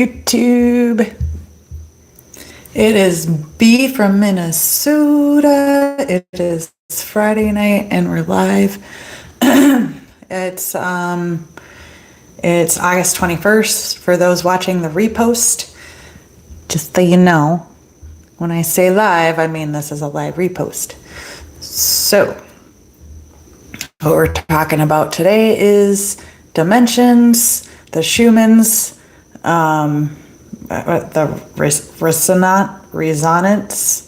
YouTube. It is B from Minnesota. It is Friday night and we're live. It's August 21st for those watching the repost. Just so you know, when I say live, I mean this is a live repost. So, what we're talking about today is dimensions, the Schumann's, the resonance.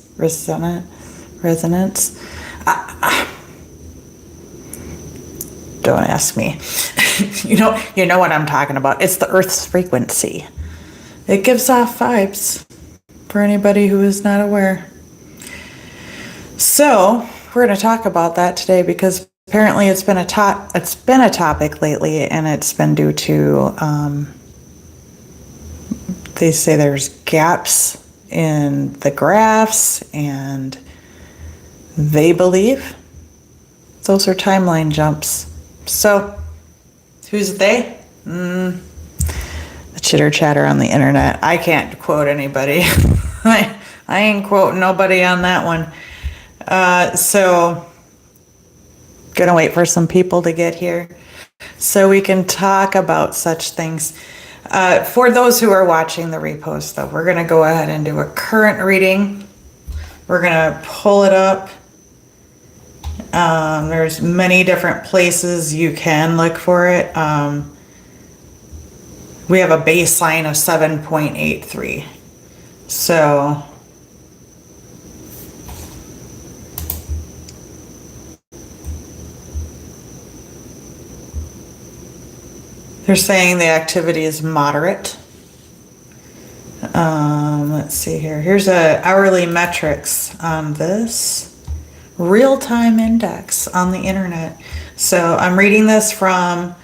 Don't ask me. You know what I'm talking about. It's the Earth's frequency. It gives off vibes for anybody who is not aware. So we're going to talk about that today because apparently it's been a topic lately, and it's been due to they say there's gaps in the graphs, and they believe those are timeline jumps. So who's they? The chitter chatter on the internet. I can't quote anybody. I ain't quoting nobody on that one. So gonna wait for some people to get here so we can talk about such things. For those who are watching the repost, though, we're gonna go ahead and do a current reading. We're gonna pull it up. There's many different places you can look for it. We have a baseline of 7.83. So they're saying the activity is moderate. Let's see here. Here's a hourly metrics on this real-time index on the internet. So I'm reading this from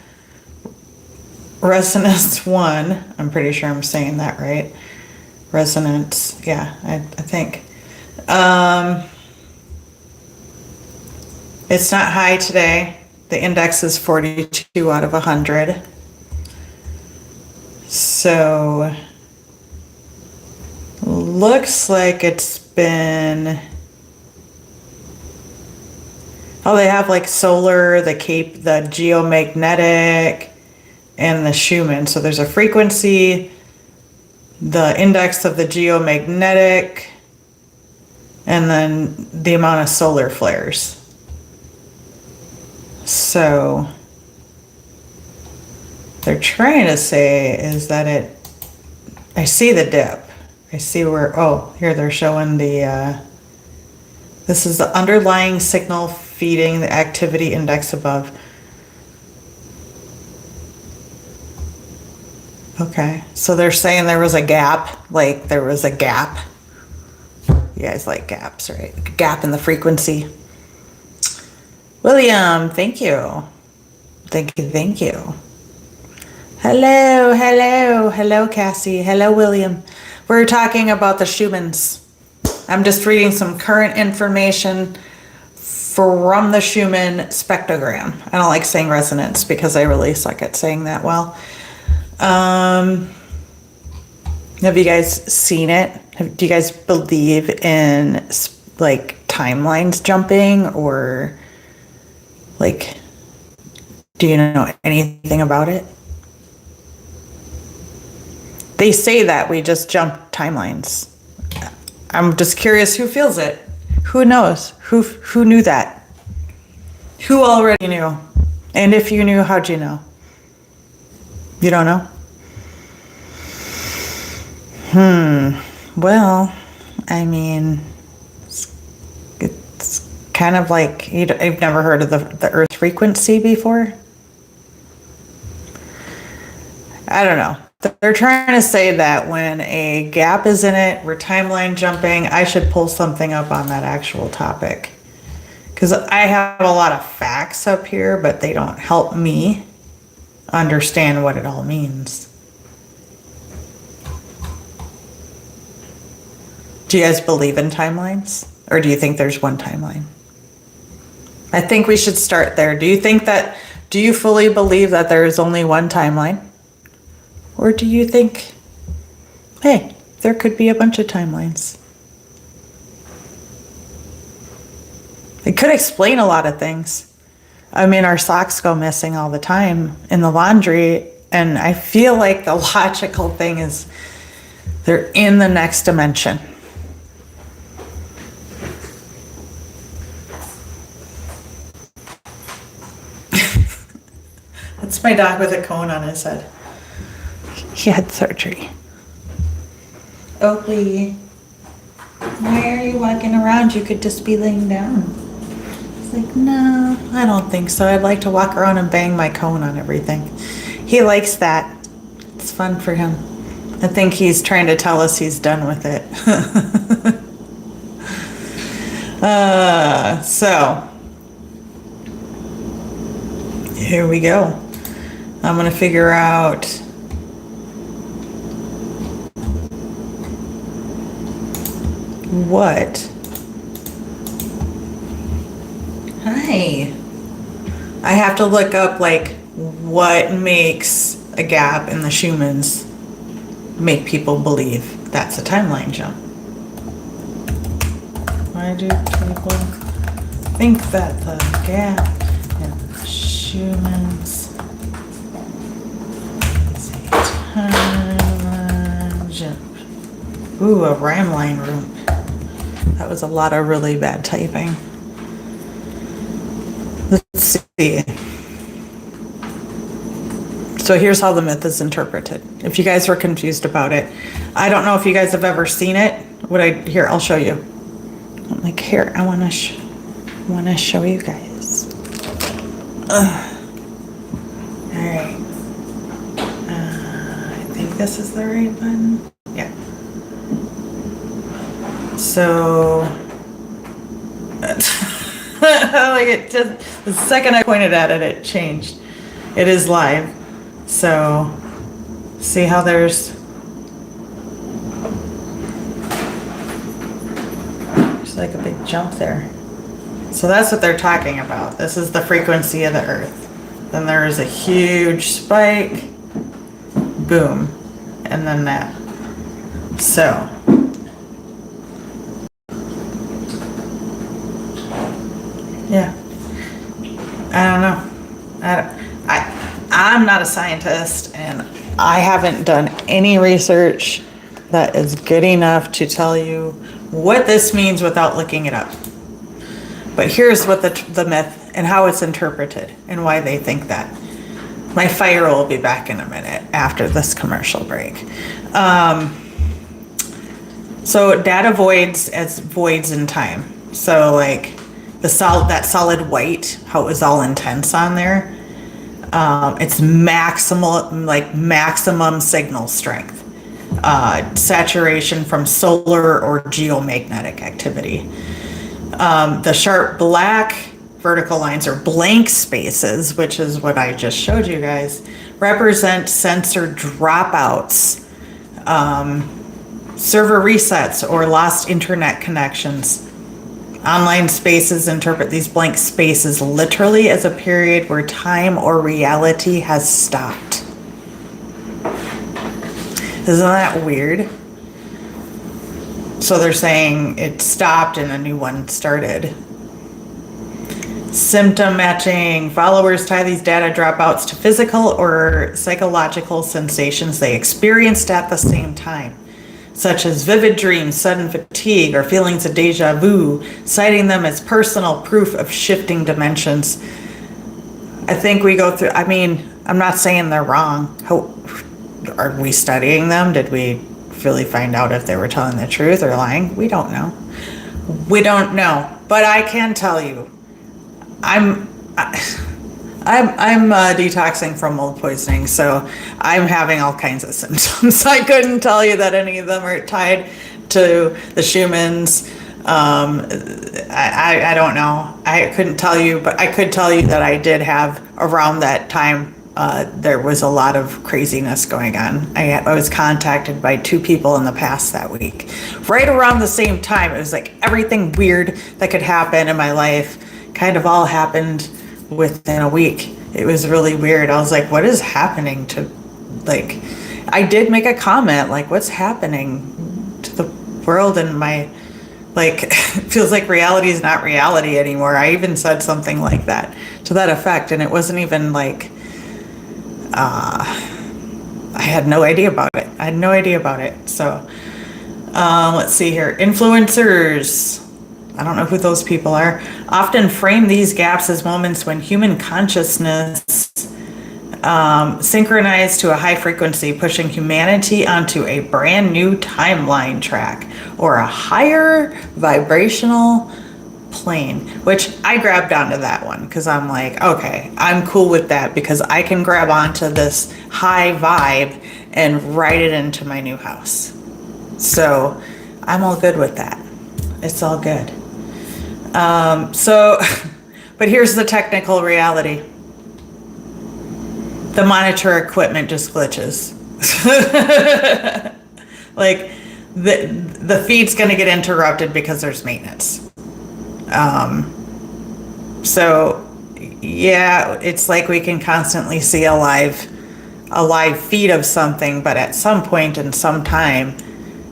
Resonanz 1. I'm pretty sure I'm saying that right. Resonanz, yeah, I think. It's not high today. The index is 42 out of 100. So looks like it's been, they have like solar, the geomagnetic, and the Schumann. So there's a frequency, the index of the geomagnetic, and then the amount of solar flares. So they're trying to say is that I see the dip. I see where, here they're showing this is the underlying signal feeding the activity index above. Okay, so they're saying there was a gap, You guys like gaps, right? A gap in the frequency. William, thank you. Thank you. Hello, Cassie. Hello, William. We're talking about the Schumanns. I'm just reading some current information from the Schumann spectrogram. I don't like saying resonance because I really suck at saying that well. Have you guys seen it? Do you guys believe in like timelines jumping, or like, do you know anything about it? They say that we just jump timelines. I'm just curious who feels it. Who knows? Who knew that? Who already knew? And if you knew, how'd you know? You don't know? Well, I mean, it's kind of like, you've never heard of the Earth frequency before? I don't know. They're trying to say that when a gap is in it, we're timeline jumping. I should pull something up on that actual topic, because I have a lot of facts up here, but they don't help me understand what it all means. Do you guys believe in timelines, or do you think there's one timeline? I think we should start there. Do you fully believe that there is only one timeline? Or do you think Hey, there could be a bunch of timelines. It could explain a lot of things. I mean, our socks go missing all the time in the laundry, and I feel like the logical thing is they're in the next dimension. That's my dog with a cone on his head. He had surgery. Oakley, why are you walking around? You could just be laying down. He's like, no, I don't think so. I'd like to walk around and bang my cone on everything. He likes that. It's fun for him. I think he's trying to tell us he's done with it. So, here we go. I'm going to figure out what. Hi. I have to look up like what makes a gap in the Schumann's make people believe that's a timeline jump. Why do people think that the gap in Schumann's is a timeline jump? Ooh, a rhyme line room. That was a lot of really bad typing. Let's see. So here's how the myth is interpreted. If you guys were confused about it, I don't know if you guys have ever seen it. Here, I'll show you. I'm like, here, I want to show you guys. All right. I think this is the right one. Yeah. So, like it just the second I pointed at it, it changed. It is live. So, see how there's like a big jump there. So that's what they're talking about. This is the frequency of the Earth. Then there is a huge spike, boom, and then that. So, yeah, I don't know. I'm not a scientist, and I haven't done any research that is good enough to tell you what this means without looking it up. But here's what the myth and how it's interpreted and why they think that. My fire will be back in a minute after this commercial break. So data voids as voids in time. So like that solid white, how it was all intense on there. It's maximum signal strength. Saturation from solar or geomagnetic activity. The sharp black vertical lines or blank spaces, which is what I just showed you guys, represent sensor dropouts, server resets, or lost internet connections. Online spaces interpret these blank spaces literally as a period where time or reality has stopped. Isn't that weird? So they're saying it stopped and a new one started. Symptom matching. Followers tie these data dropouts to physical or psychological sensations they experienced at the same time, such as vivid dreams, sudden fatigue, or feelings of deja vu, citing them as personal proof of shifting dimensions. I think we go through, I'm not saying they're wrong. Are we studying them? Did we really find out if they were telling the truth or lying? We don't know. But I can tell you, I'm detoxing from mold poisoning, so I'm having all kinds of symptoms. I couldn't tell you that any of them are tied to the Schumann's. I don't know. I couldn't tell you, but I could tell you that I did have around that time. There was a lot of craziness going on. I was contacted by 2 people in the past that week. Right around the same time, it was like everything weird that could happen in my life kind of all happened within a week. It was really weird. I was like, what is happening to, like, I did make a comment like, what's happening to the world and my, like, it feels like reality is not reality anymore. I even said something like that to that effect, and it wasn't even like, I had no idea about it. I had no idea about it. So, let's see here. Influencers, I don't know who those people are, often frame these gaps as moments when human consciousness synchronized to a high frequency, pushing humanity onto a brand new timeline track or a higher vibrational plane, which I grabbed onto that one because I'm like, okay, I'm cool with that because I can grab onto this high vibe and write it into my new house. So I'm all good with that. It's all good. But here's the technical reality. The monitor equipment just glitches. Like the feed's going to get interrupted because there's maintenance. So yeah, it's like we can constantly see a live feed of something, but at some point in some time,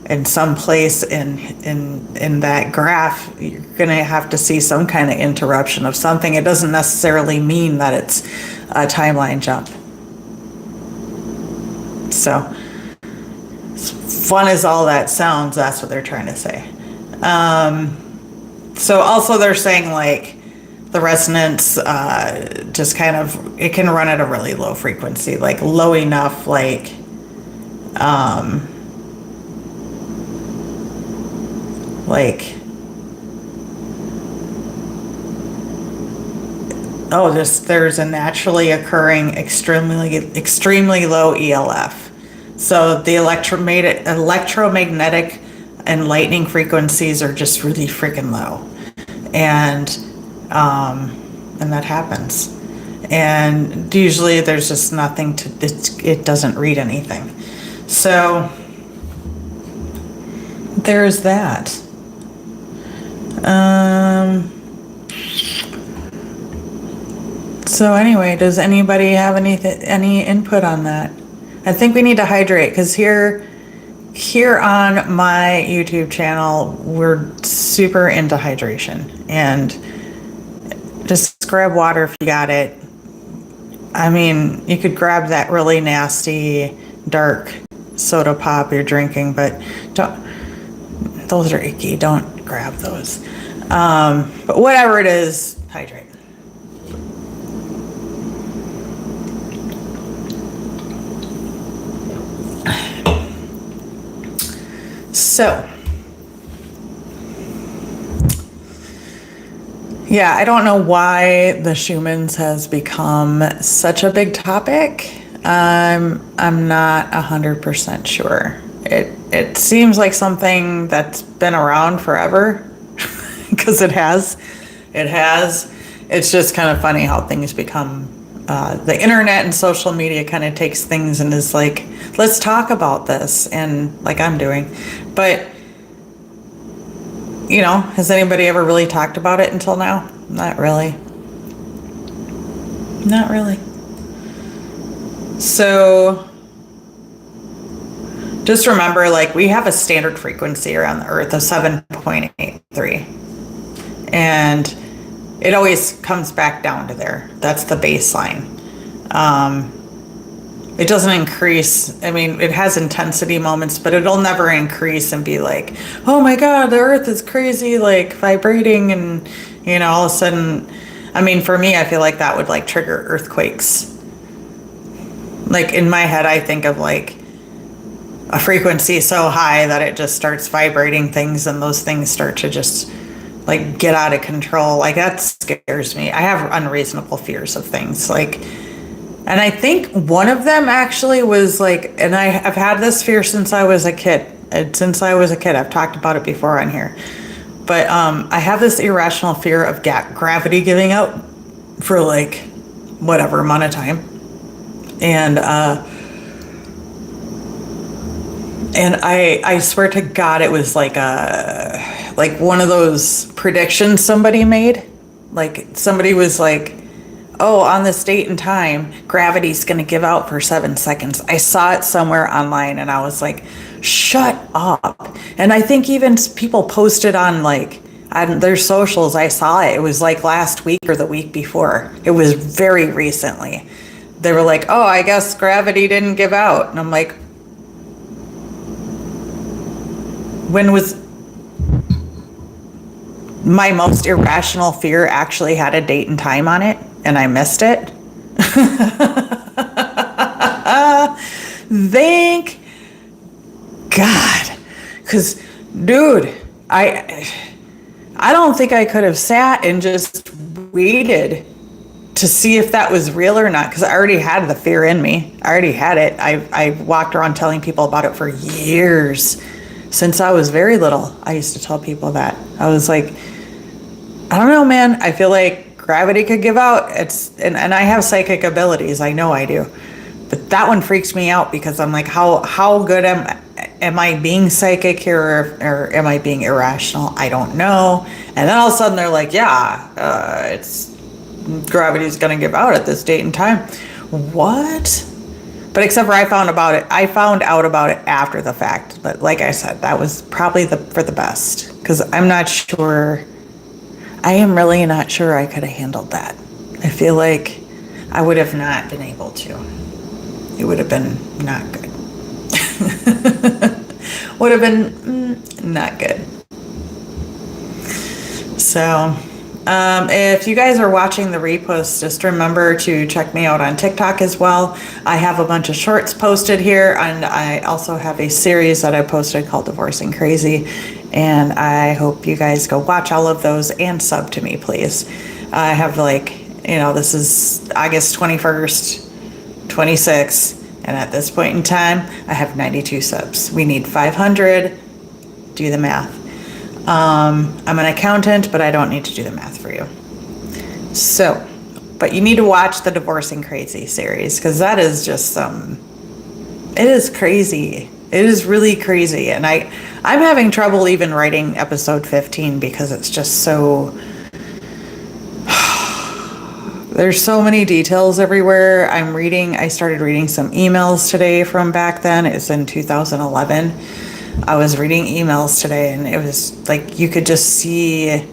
in some place in that graph, you're going to have to see some kind of interruption of something. It doesn't necessarily mean that it's a timeline jump. So, as fun as all that sounds, that's what they're trying to say. So also they're saying like the resonance just kind of, it can run at a really low frequency, like low enough, like there's a naturally occurring extremely low ELF. So the electromagnetic and lightning frequencies are just really freaking low, and that happens. And usually there's just nothing to it doesn't read anything. So there's that. So anyway, does anybody have any input on that? I think we need to hydrate because here on my YouTube channel, we're super into hydration, and just grab water if you got it. I mean, you could grab that really nasty, dark soda pop you're drinking, but those are icky. Don't grab those. But whatever it is, hydrate. So, yeah, I don't know why the Schumann's has become such a big topic. I'm not 100% sure. It seems like something that's been around forever, because it has. It's just kind of funny how things become. The internet and social media kind of takes things and is like, let's talk about this, and like I'm doing. But, you know, has anybody ever really talked about it until now? Not really. Not really. So just remember, like, we have a standard frequency around the Earth of 7.83. And it always comes back down to there. That's the baseline. It doesn't increase. I mean, it has intensity moments, but it'll never increase and be like, oh my God, the Earth is crazy, like vibrating, and, you know, all of a sudden, I mean, for me, I feel like that would like trigger earthquakes. Like in my head, I think of like a frequency so high that it just starts vibrating things, and those things start to just like get out of control. Like that scares me. I have unreasonable fears of things, like, and I think one of them actually was like, and I've had this fear since I was a kid. I've talked about it before on here, but I have this irrational fear of gravity giving out for like whatever amount of time, and I swear to God, it was like one of those predictions somebody made. Like somebody was like, oh, on this date and time, gravity's going to give out for 7 seconds. I saw it somewhere online and I was like, shut up. And I think even people posted on like, on their socials, I saw it. It was like last week or the week before. It was very recently. They were like, oh, I guess gravity didn't give out. And I'm like, when was my most irrational fear actually had a date and time on it and I missed it? Thank God. Because, dude, I don't think I could have sat and just waited to see if that was real or not, because I already had the fear in me. I already had it. I walked around telling people about it for years. Since I was very little, I used to tell people that. I was like, I don't know, man. I feel like gravity could give out. And I have psychic abilities. I know I do. But that one freaks me out because I'm like, how good am I being psychic here, or am I being irrational? I don't know. And then all of a sudden they're like, yeah, it's gravity's going to give out at this date and time. What? But except for I found out about it after the fact. But like I said, that was probably for the best, because I'm not sure. I am really not sure I could have handled that. I feel like I would have not been able to. It would have been not good. Would have been not good. So, if you guys are watching the repost, just remember to check me out on TikTok as well. I have a bunch of shorts posted here, and I also have a series that I posted called Divorcing Crazy. And I hope you guys go watch all of those and sub to me, please. I have this is August 21st, 26. And at this point in time, I have 92 subs. We need 500. Do the math. I'm an accountant, but I don't need to do the math for you. So, but you need to watch the Divorcing Crazy series, because that is just it is crazy. It is really crazy. And I'm having trouble even writing episode 15 because it's just so, there's so many details everywhere. I started reading some emails today from back then. It's in 2011. I was reading emails today, and it was like you could just see,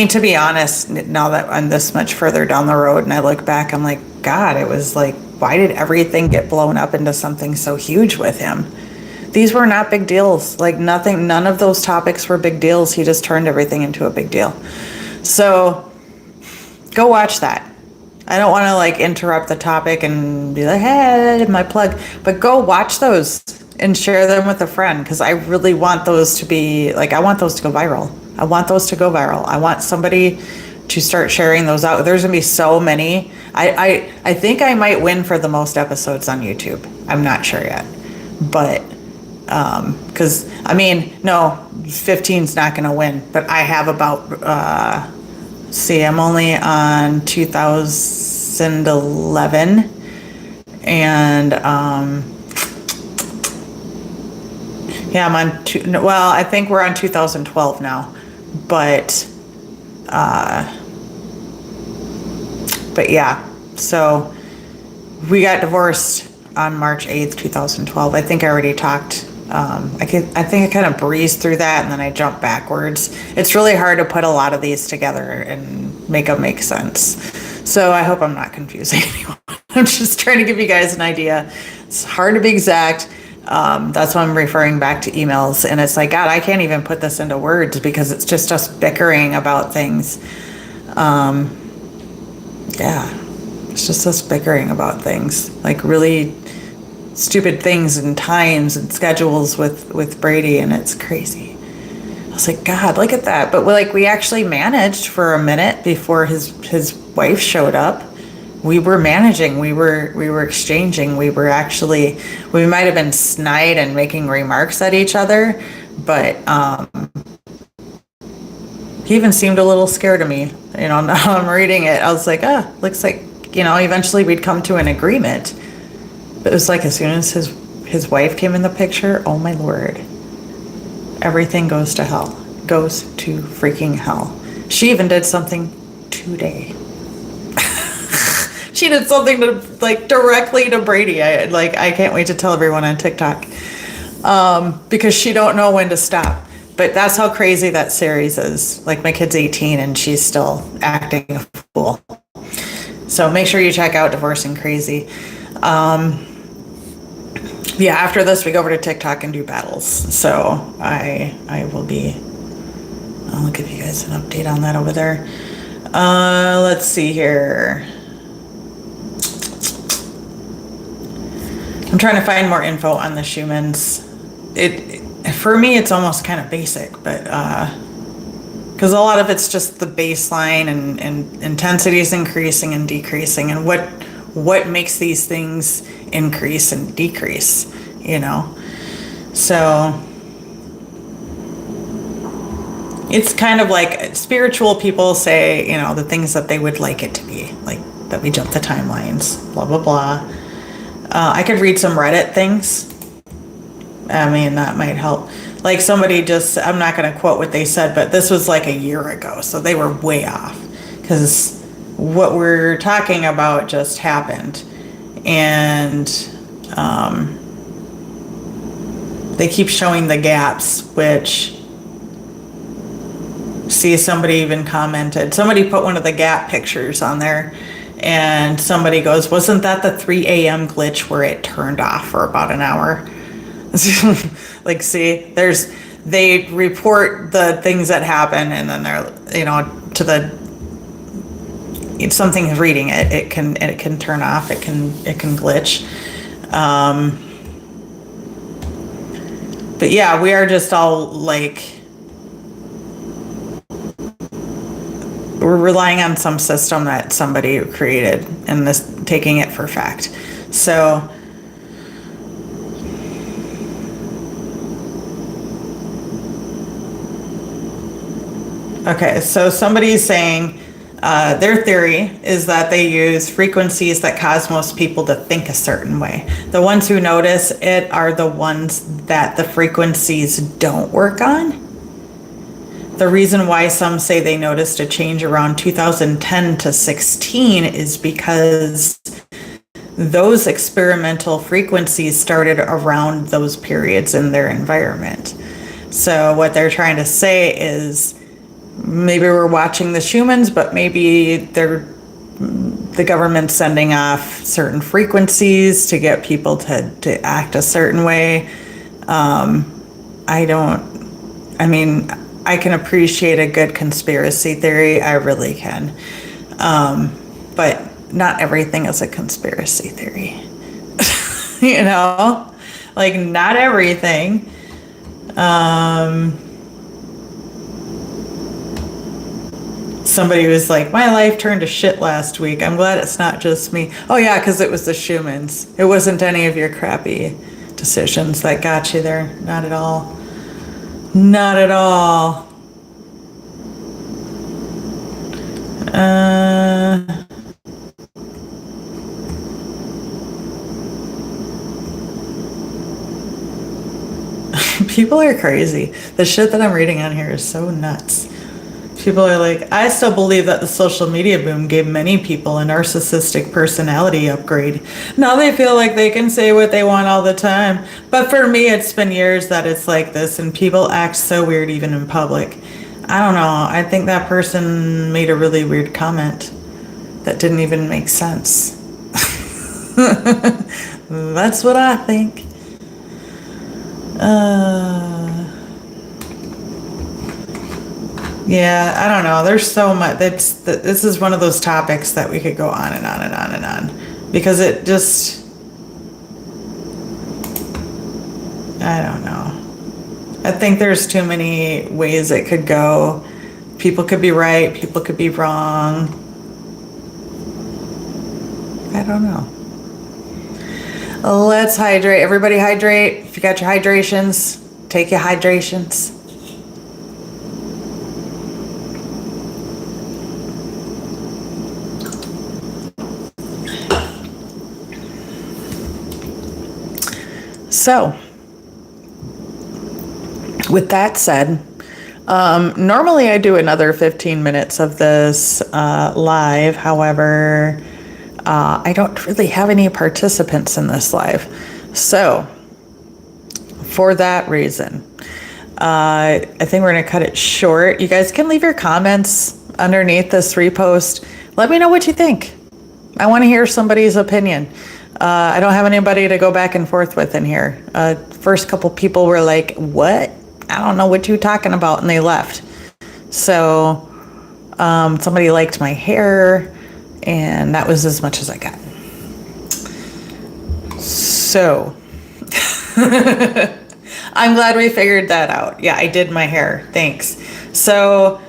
to be honest, now that I'm this much further down the road and I look back, I'm like, God, it was like, why did everything get blown up into something so huge with him? These were not big deals. Like none of those topics were big deals. He just turned everything into a big deal. So go watch that. I don't want to interrupt the topic and be like, hey, my plug, but go watch those and share them with a friend, because I really want those to be I want those to go viral. I want somebody to start sharing those out. There's gonna be so many. I think I might win for the most episodes on YouTube. I'm not sure yet, but because no, 15's not gonna win, but I have about I'm only on 2011, and I'm on I think we're on 2012 now, but yeah, so we got divorced on March 8th, 2012. I think I already talked. I think I kind of breezed through that and then I jumped backwards. It's really hard to put a lot of these together and make them make sense. So I hope I'm not confusing anyone. I'm just trying to give you guys an idea. It's hard to be exact. That's why I'm referring back to emails. And it's like, God, I can't even put this into words because it's just us bickering about things. It's just us bickering about things, like really stupid things and times and schedules with Brady, and it's crazy. I was like, God, look at that. But we actually managed for a minute before his wife showed up. We were managing, we were exchanging, we might have been snide and making remarks at each other, but he even seemed a little scared of me. Now I'm reading it, I was like, looks like, eventually we'd come to an agreement. But it was like as soon as his wife came in the picture, oh my Lord, everything goes to hell. Goes to freaking hell. She even did something today. She did something to like directly to Brady. I can't wait to tell everyone on TikTok, because she don't know when to stop. But that's how crazy that series is. Like, my kid's 18 and she's still acting a fool. So make sure you check out Divorcing Crazy. Yeah, after this we go over to TikTok and do battles. So I will be. I'll give you guys an update on that over there. Let's see here. I'm trying to find more info on the Schumanns. For me, it's almost kind of basic, but because a lot of it's just the baseline and intensity is increasing and decreasing, and what makes these things increase and decrease, So it's kind of like spiritual people say, the things that they would like it to be, like that we jump the timelines, blah, blah, blah. I could read some Reddit things. I mean, that might help. Like, somebody I'm not going to quote what they said, but this was like a year ago, so they were way off. Because what we're talking about just happened. And they keep showing the gaps, which... See, somebody even commented. Somebody put one of the gap pictures on there. And somebody goes, wasn't that the 3 a.m. glitch where it turned off for about an hour? Like, see, they report the things that happen, and then they're, if something is reading it, it can turn off, it can glitch. But yeah, we are just all like, we're relying on some system that somebody created and taking it for fact. So okay, so somebody's saying their theory is that they use frequencies that cause most people to think a certain way. The ones who notice it are the ones that the frequencies don't work on. The reason why some say they noticed a change around 2010 to 16 is because those experimental frequencies started around those periods in their environment. So what they're trying to say is, maybe we're watching the Schumanns, but maybe the government's sending off certain frequencies to get people to act a certain way. I can appreciate a good conspiracy theory. I really can. But not everything is a conspiracy theory. Like, not everything. Somebody was like, my life turned to shit last week. I'm glad it's not just me. Oh yeah, because it was the Schumanns. It wasn't any of your crappy decisions that got you there. Not at all. Not at all. People are crazy. The shit that I'm reading on here is so nuts. People are like, I still believe that the social media boom gave many people a narcissistic personality upgrade. Now they feel like they can say what they want all the time. But for me, it's been years that it's like this, and people act so weird even in public. I don't know. I think that person made a really weird comment that didn't even make sense. That's what I think. Yeah, I don't know. There's so much. This is one of those topics that we could go on and on and on and on, because it just, I don't know. I think there's too many ways it could go. People could be right. People could be wrong. I don't know. Let's hydrate. Everybody hydrate. If you got your hydrations, take your hydrations. So, with that said, Normally I do another 15 minutes of this live. However, I don't really have any participants in this live. So, for that reason, I think we're going to cut it short. You guys can leave your comments underneath this repost. Let me know what you think. I want to hear somebody's opinion. I don't have anybody to go back and forth with in here. First couple people were like, what? I don't know what you're talking about, and they left. So somebody liked my hair, and that was as much as I got. So I'm glad we figured that out. Yeah, I did my hair. Thanks. So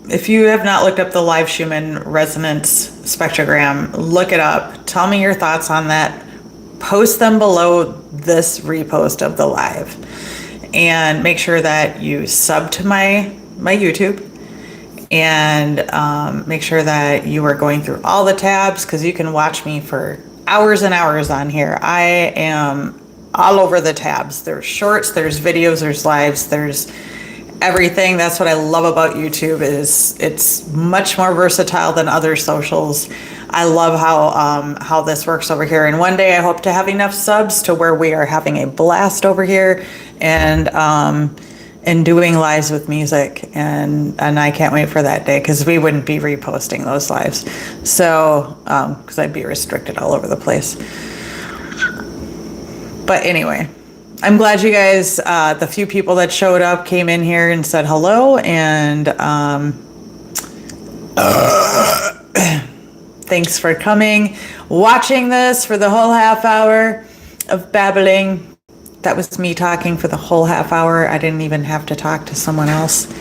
if you have not looked up the live Schumann resonance spectrogram, look it up. Tell me your thoughts on that. Post them below this repost of the live. And make sure that you sub to my YouTube. And make sure that you are going through all the tabs, because you can watch me for hours and hours on here. I am all over the tabs. There's shorts, there's videos, there's lives, there's everything. That's what I love about YouTube, is it's much more versatile than other socials. I love how this works over here. And one day I hope to have enough subs to where we are having a blast over here and doing lives with music. And I can't wait for that day, because we wouldn't be reposting those lives. So, because I'd be restricted all over the place. But anyway, I'm glad you guys, the few people that showed up came in here and said hello, and thanks for coming, watching this for the whole half hour of babbling. That was me talking for the whole half hour. I didn't even have to talk to someone else.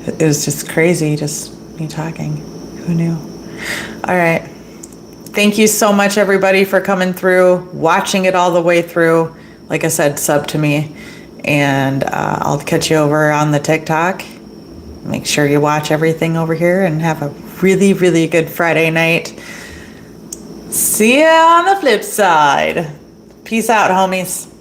It was just crazy, just me talking. Who knew? All right. Thank you so much, everybody, for coming through, watching it all the way through. Like I said, sub to me, and I'll catch you over on the TikTok. Make sure you watch everything over here, and have a really, really good Friday night. See ya on the flip side. Peace out, homies.